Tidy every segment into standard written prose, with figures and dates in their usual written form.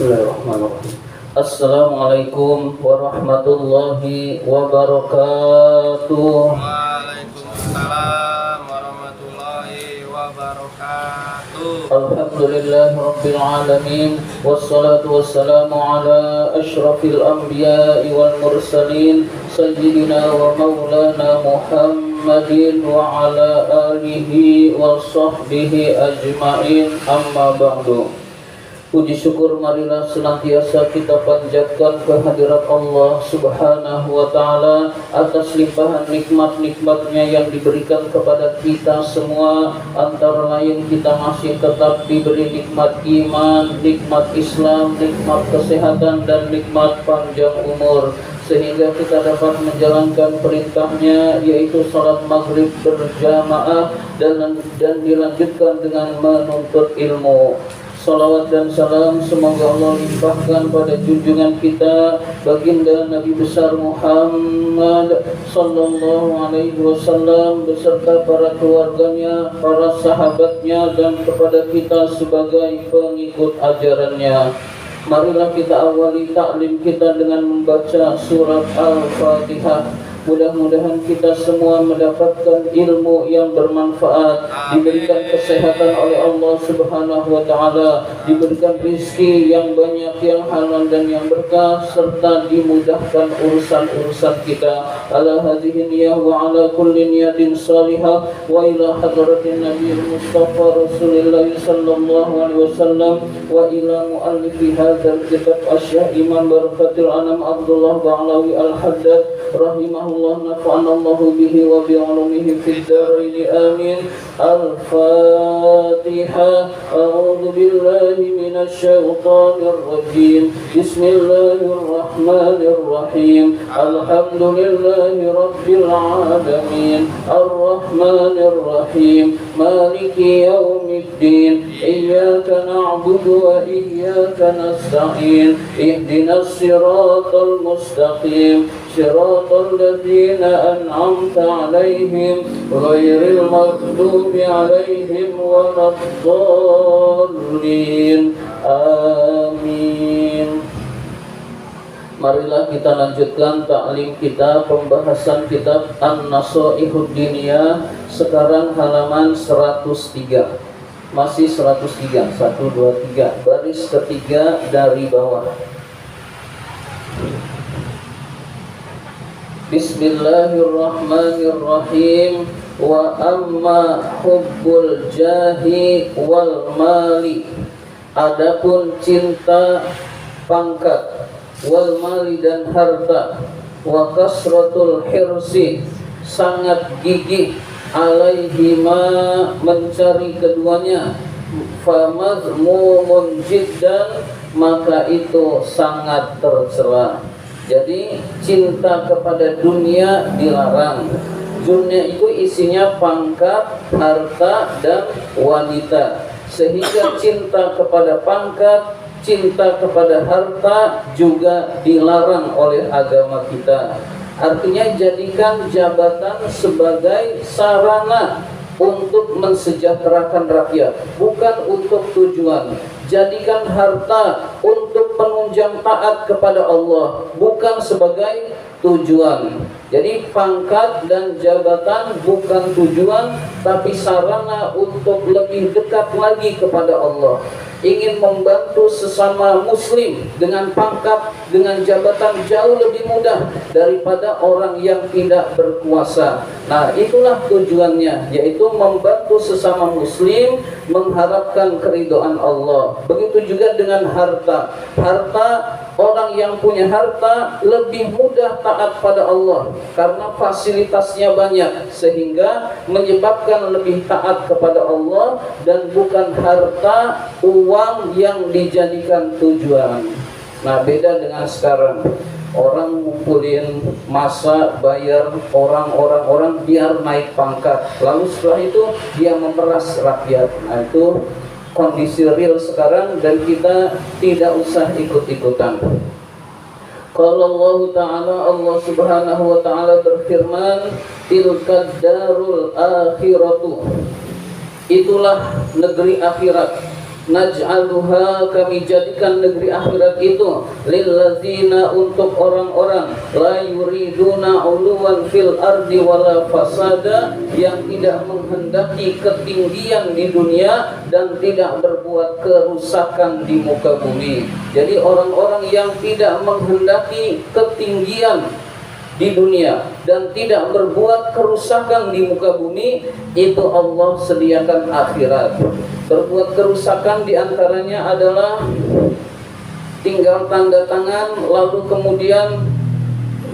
Bismillahirrahmanirrahim. Assalamualaikum warahmatullahi wabarakatuh. Waalaikumsalam warahmatullahi wabarakatuh. Alhamdulillahi rabbil alamin. Wassalatu wassalamu ala asyrafil anbiya'i wal mursalin sayyidina wa maulana Muhammadin wa ala alihi wa sahbihi ajma'in, amma ba'du. Puji syukur marilah senantiasa kita panjatkan kehadirat Allah Subhanahu wa ta'ala atas limpahan nikmat-nikmatnya yang diberikan kepada kita semua. Antara lain kita masih tetap diberi nikmat iman, nikmat Islam, nikmat kesehatan, dan nikmat panjang umur, sehingga kita dapat menjalankan perintahnya, yaitu salat maghrib berjamaah dan dilanjutkan dengan menuntut ilmu. Salawat dan salam semoga Allah limpahkan pada junjungan kita baginda Nabi besar Muhammad sallallahu alaihi wasallam beserta para keluarganya, para sahabatnya, dan kepada kita sebagai pengikut ajarannya. Marilah kita awali taklim kita dengan membaca surat Al-Fatihah. Mudah-mudahan kita semua mendapatkan ilmu yang bermanfaat, diberikan kesehatan oleh Allah Subhanahu wa ta'ala, diberikan rezeki yang banyak, yang halal dan yang berkah, serta dimudahkan urusan-urusan kita. Ala hadhihi niyah wa ala kulli niyatin salihah wa ila hadratin Nabi Mustafa Rasulullah sallallahu alaihi wasallam wa ila muallifi hadzal kitab Asy-Syaikh Imam Barakatul Anam Abdullah Ba'lawi Al-Haddad rahimahullah, nafa'anallahu bihi wa bi'ulumihi fid dharain amin. Al-Fatihah. A'udzu billahi minasy syaithanir rajim. Bismillahirrahmanirrahim. Alhamdulillahi rabbil alamin. Arrahmanir rahim. Maliki yaumiddin. Iyyaka na'budu wa iyyaka nasta'in. Ihdinas siratal mustaqim. Siratal ladzina an'amta 'alaihim ghairil maghdubi 'alaihim waladdallin. Amin. Marilah kita lanjutkan taklim kita, pembahasan kitab An-Nasaihud Diniyah. Sekarang halaman 103. Masih 103, 1, 2, 3, baris ketiga dari bawah. Bismillahirrahmanirrahim. Wa amma hubbul jahi wal mali, adapun cinta pangkat, wal mali dan harta, wa kasratul hirsi, sangat gigih, alaihima mencari keduanya, famazmumun jiddan, maka itu sangat tercela. Jadi cinta kepada dunia dilarang. Dunia itu isinya pangkat, harta, dan wanita. Sehingga cinta kepada pangkat, cinta kepada harta juga dilarang oleh agama kita. Artinya jadikan jabatan sebagai sarana untuk mensejahterakan rakyat, bukan untuk tujuan. Jadikan harta untuk penunjang taat kepada Allah, bukan sebagai tujuan. Jadi pangkat dan jabatan bukan tujuan, tapi sarana untuk lebih dekat lagi kepada Allah. Ingin membantu sesama muslim dengan pangkat, dengan jabatan jauh lebih mudah daripada orang yang tidak berkuasa. Nah, itulah tujuannya, yaitu membantu sesama muslim, mengharapkan keridhaan Allah. Begitu juga dengan harta. Harta, orang yang punya harta lebih mudah taat pada Allah karena fasilitasnya banyak, sehingga menyebabkan lebih taat kepada Allah, dan bukan harta, uang yang dijadikan tujuan. Nah, beda dengan sekarang. Orang ngumpulin massa, bayar orang biar naik pangkat, lalu setelah itu dia memeras rakyat. Nah, itu kondisi real sekarang, dan kita tidak usah ikut-ikutan. Kalau Allah Ta'ala, Allah Subhanahu wa Ta'ala berfirman, tilkad darul akhiratu, itulah negeri akhirat. naj'aluha, kami jadikan negeri akhirat itu lilladzina, untuk orang-orang la yuriduna uluwan fil ardi wala fasada, yang tidak menghendaki ketinggian di dunia dan tidak berbuat kerusakan di muka bumi. Jadi orang-orang yang tidak menghendaki ketinggian di dunia dan tidak berbuat kerusakan di muka bumi, itu Allah sediakan akhirat. Berbuat kerusakan diantaranya adalah tinggal tanda tangan, lalu kemudian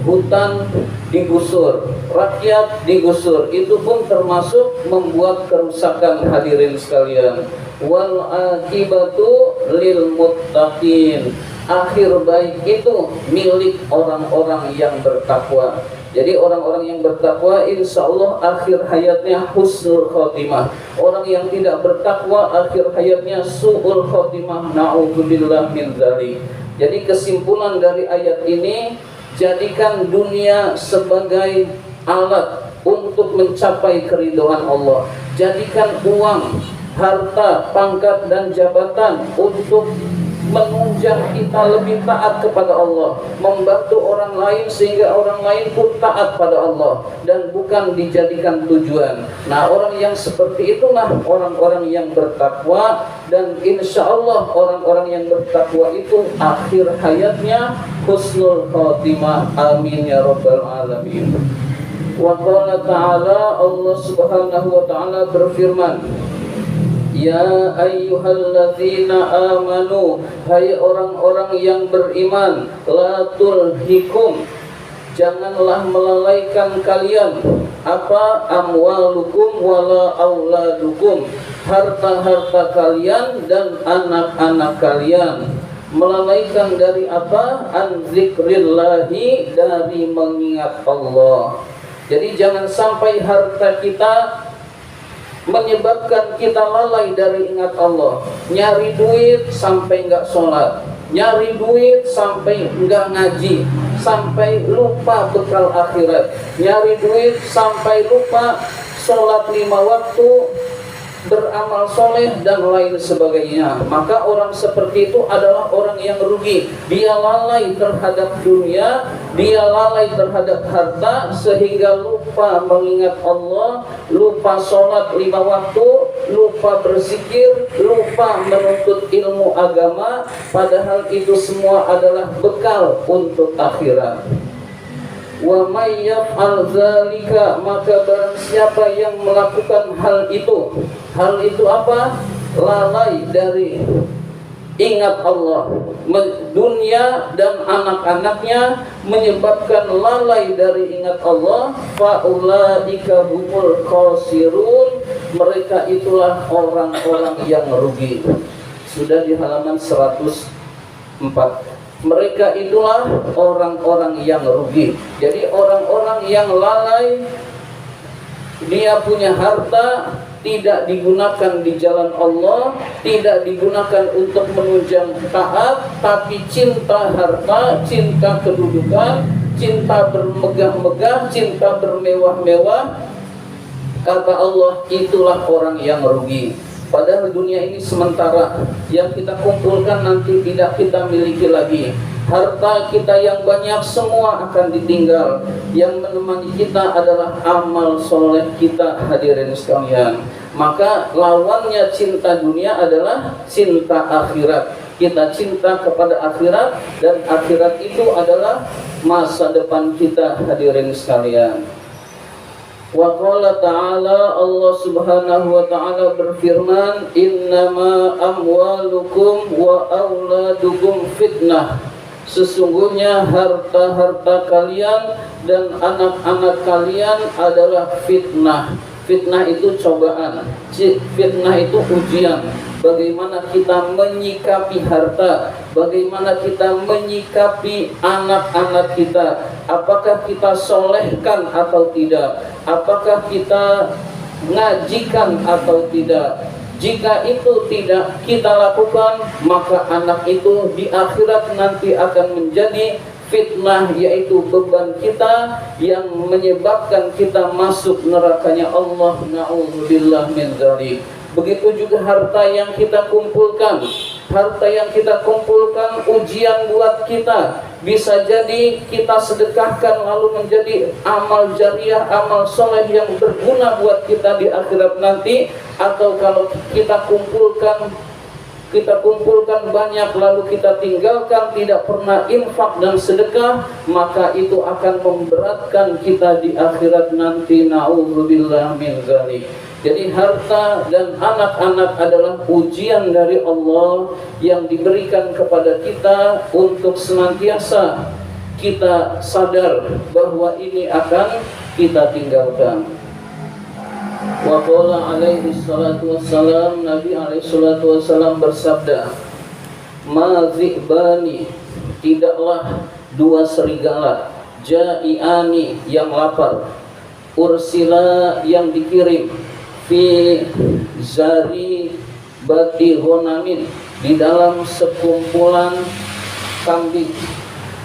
hutan digusur, rakyat digusur, itu pun termasuk membuat kerusakan, hadirin sekalian. Wal akibatu lil muttaqin, akhir baik itu milik orang-orang yang bertakwa. Jadi orang-orang yang bertakwa insya Allah akhir hayatnya husnul khotimah. Orang yang tidak bertakwa akhir hayatnya su'ul khotimah. Na'udzubillah min dzalik. Jadi kesimpulan dari ayat ini, jadikan dunia sebagai alat untuk mencapai keridhaan Allah. Jadikan uang, harta, pangkat dan jabatan untuk menunjang kita lebih taat kepada Allah, membantu orang lain sehingga orang lain pun taat pada Allah, dan bukan dijadikan tujuan. Nah, orang yang seperti itulah orang-orang yang bertakwa, dan insya Allah orang-orang yang bertakwa itu akhir hayatnya husnul khotimah. Amin ya rabbal alamin. Wa qala ta'ala, Allah subhanahu wa ta'ala berfirman, ya ayyuhalladzina amanu, hai orang-orang yang beriman, la tulhikum, janganlah melalaikan kalian, apa, amwalukum wala auladukum, harta-harta kalian dan anak-anak kalian. Melalaikan dari apa? An zikrillahi, dari mengingat Allah. Jadi jangan sampai harta kita menyebabkan kita lalai dari ingat Allah. Nyari duit sampai enggak sholat, nyari duit sampai enggak ngaji, sampai lupa bekal akhirat, nyari duit sampai lupa sholat 5 waktu, beramal soleh dan lain sebagainya. Maka orang seperti itu adalah orang yang rugi. Dia lalai terhadap dunia, dia lalai terhadap harta, sehingga lupa mengingat Allah, lupa sholat 5 waktu, lupa berzikir, lupa menuntut ilmu agama. Padahal itu semua adalah bekal untuk akhirat. Wa may yaf'al dzalika, maka barang siapa yang melakukan hal itu apa? Lalai dari ingat Allah, dunia dan anak-anaknya menyebabkan lalai dari ingat Allah. Faulaika humul khasirun, mereka itulah orang-orang yang rugi. Sudah di halaman 104. Mereka itulah orang-orang yang rugi. Jadi orang-orang yang lalai, dia punya harta tidak digunakan di jalan Allah, tidak digunakan untuk menunjang taat, tapi cinta harta, cinta kedudukan, cinta bermegah-megah, cinta bermewah-mewah, kata Allah, itulah orang yang rugi. Padahal dunia ini sementara, yang kita kumpulkan nanti tidak kita miliki lagi. Harta kita yang banyak semua akan ditinggal. Yang menemani kita adalah amal soleh kita, hadirin sekalian. Maka lawannya cinta dunia adalah cinta akhirat. Kita cinta kepada akhirat, dan akhirat itu adalah masa depan kita, hadirin sekalian. Wa qala ta'ala, Allah subhanahu wa ta'ala berfirman, innama amwalukum wa auladukum fitnah, sesungguhnya harta-harta kalian dan anak-anak kalian adalah fitnah. Fitnah itu cobaan, fitnah itu ujian. Bagaimana kita menyikapi harta, bagaimana kita menyikapi anak-anak kita, apakah kita solehkan atau tidak, apakah kita ngajikan atau tidak. Jika itu tidak kita lakukan, maka anak itu di akhirat nanti akan menjadi fitnah, yaitu beban kita yang menyebabkan kita masuk nerakanya Allah. Na'udzubillah min dzalik. Begitu juga harta yang kita kumpulkan. Harta yang kita kumpulkan ujian buat kita. Bisa jadi kita sedekahkan lalu menjadi amal jariah, amal soleh yang berguna buat kita di akhirat nanti. Atau kalau kita kumpulkan banyak lalu kita tinggalkan, tidak pernah infak dan sedekah, maka itu akan memberatkan kita di akhirat nanti. Na'udzubillah min dzalik. Jadi harta dan anak-anak adalah ujian dari Allah yang diberikan kepada kita untuk senantiasa kita sadar bahwa ini akan kita tinggalkan. Wa qala alaihi salatu wassalam, Nabi alaihi salatu wassalam bersabda, ma zibani, tidaklah dua serigala, ja'iani yang lapar, ursila yang dikirim, fi zari bati ghonamin, di dalam sekumpulan kambing,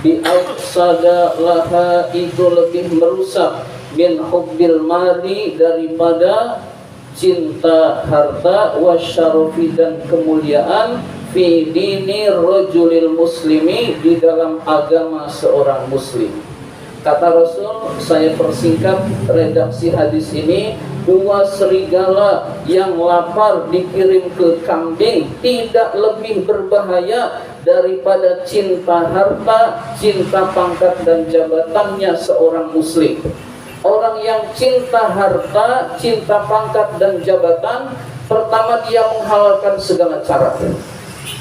bi afsada laha, itu lebih merusak, min hubbil mali, daripada cinta harta, wasyarofi dan kemuliaan, fi dini rajulil muslimi, di dalam agama seorang muslim. Kata Rasul, saya persingkat redaksi hadis ini, dua serigala yang lapar dikirim ke kambing tidak lebih berbahaya daripada cinta harta, cinta pangkat dan jabatannya seorang muslim. Orang yang cinta harta, cinta pangkat dan jabatan, pertama dia menghalalkan segala cara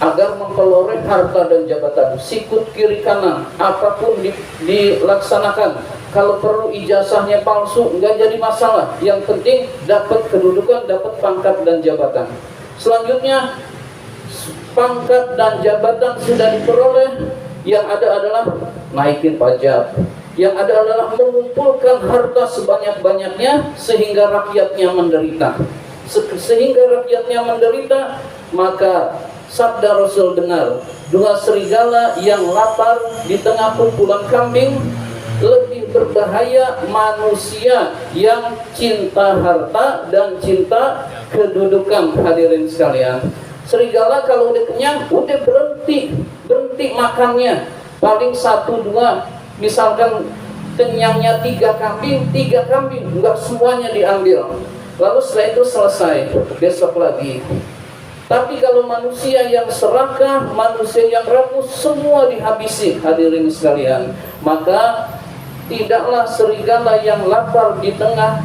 agar memperoleh harta dan jabatan. Sikut kiri kanan, apapun dilaksanakan. Kalau perlu ijazahnya palsu, enggak jadi masalah. Yang penting dapat kedudukan, dapat pangkat dan jabatan. Selanjutnya, pangkat dan jabatan sudah diperoleh, yang ada adalah naikin pajak. Yang ada adalah mengumpulkan harta sebanyak-banyaknya sehingga rakyatnya menderita. Sehingga rakyatnya menderita, maka sabda Rasul benar, dua serigala yang lapar di tengah kumpulan kambing lebih berbahaya manusia yang cinta harta dan cinta kedudukan. Hadirin sekalian, serigala kalau udah kenyang, udah berhenti makannya. Paling satu dua, misalkan kenyangnya tiga kambing, enggak semuanya diambil. Lalu setelah itu selesai, besok lagi. Tapi kalau manusia yang serakah, manusia yang rakus, semua dihabisi. Hadirin sekalian, maka tidaklah serigala yang lapar di tengah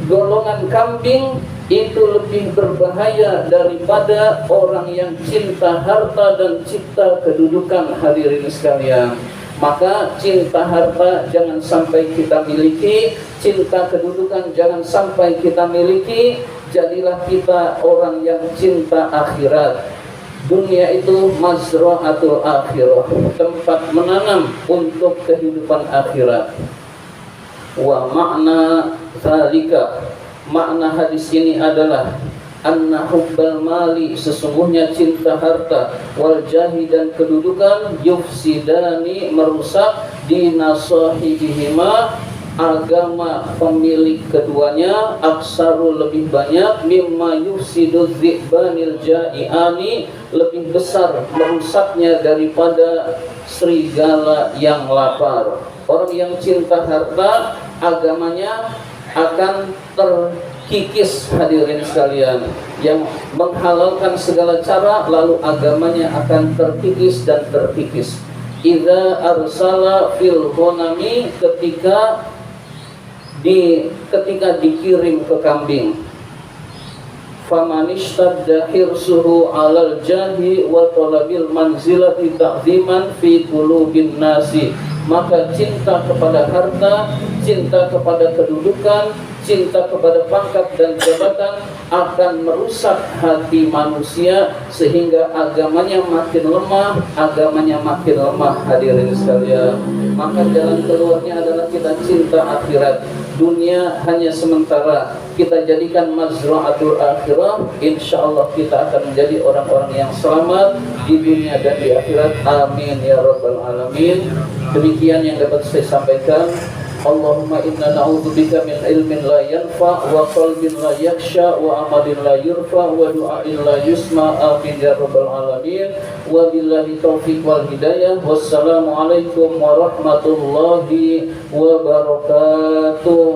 golongan kambing itu lebih berbahaya daripada orang yang cinta harta dan cinta kedudukan. Hadirin sekalian, maka cinta harta jangan sampai kita miliki, cinta kedudukan jangan sampai kita miliki. Jadilah kita orang yang cinta akhirat. Dunia itu mazra'atul akhirah, tempat menanam untuk kehidupan akhirat. Wa makna dzalika, makna hadis ini adalah anna hubbal mali, sesungguhnya cinta harta, wal jahi dan kedudukan, yufsidani, merusak, dina sahibihima, agama pemilik keduanya, aksaru lebih banyak, mimma yufsidu dzibbanil ja'iani, lebih besar merusaknya daripada serigala yang lapar. Orang yang cinta harta, agamanya akan terkikis. Hadirin sekalian, yang menghalalkan segala cara lalu agamanya akan terkikis dan terkikis. Idza arsala fil ghanami, ketika dikirim ke kambing, famanistadda hirsuhu alal jahi wa talabil manzilati ta'ziman fi qulubin nasi, maka cinta kepada harta, cinta kepada kedudukan, cinta kepada pangkat dan jabatan akan merusak hati manusia sehingga agamanya makin lemah, Hadirin sekalian, maka jalan keluarnya adalah kita cinta akhirat. Dunia hanya sementara, kita jadikan mazra'atul akhirah. Insyaallah kita akan menjadi orang-orang yang selamat di dunia dan di akhirat. Amin ya rabbal alamin. Demikian yang dapat saya sampaikan. Allahumma inna na'udzubika min ilmin la yanfa wa qalbin la yakhsha wa amalin la yurfa wa du'ain la yusma. Amin ya rabbal alamin. Wa billahi taufiq wal hidayah. Wassalamu alaikum warahmatullahi wabarakatuh.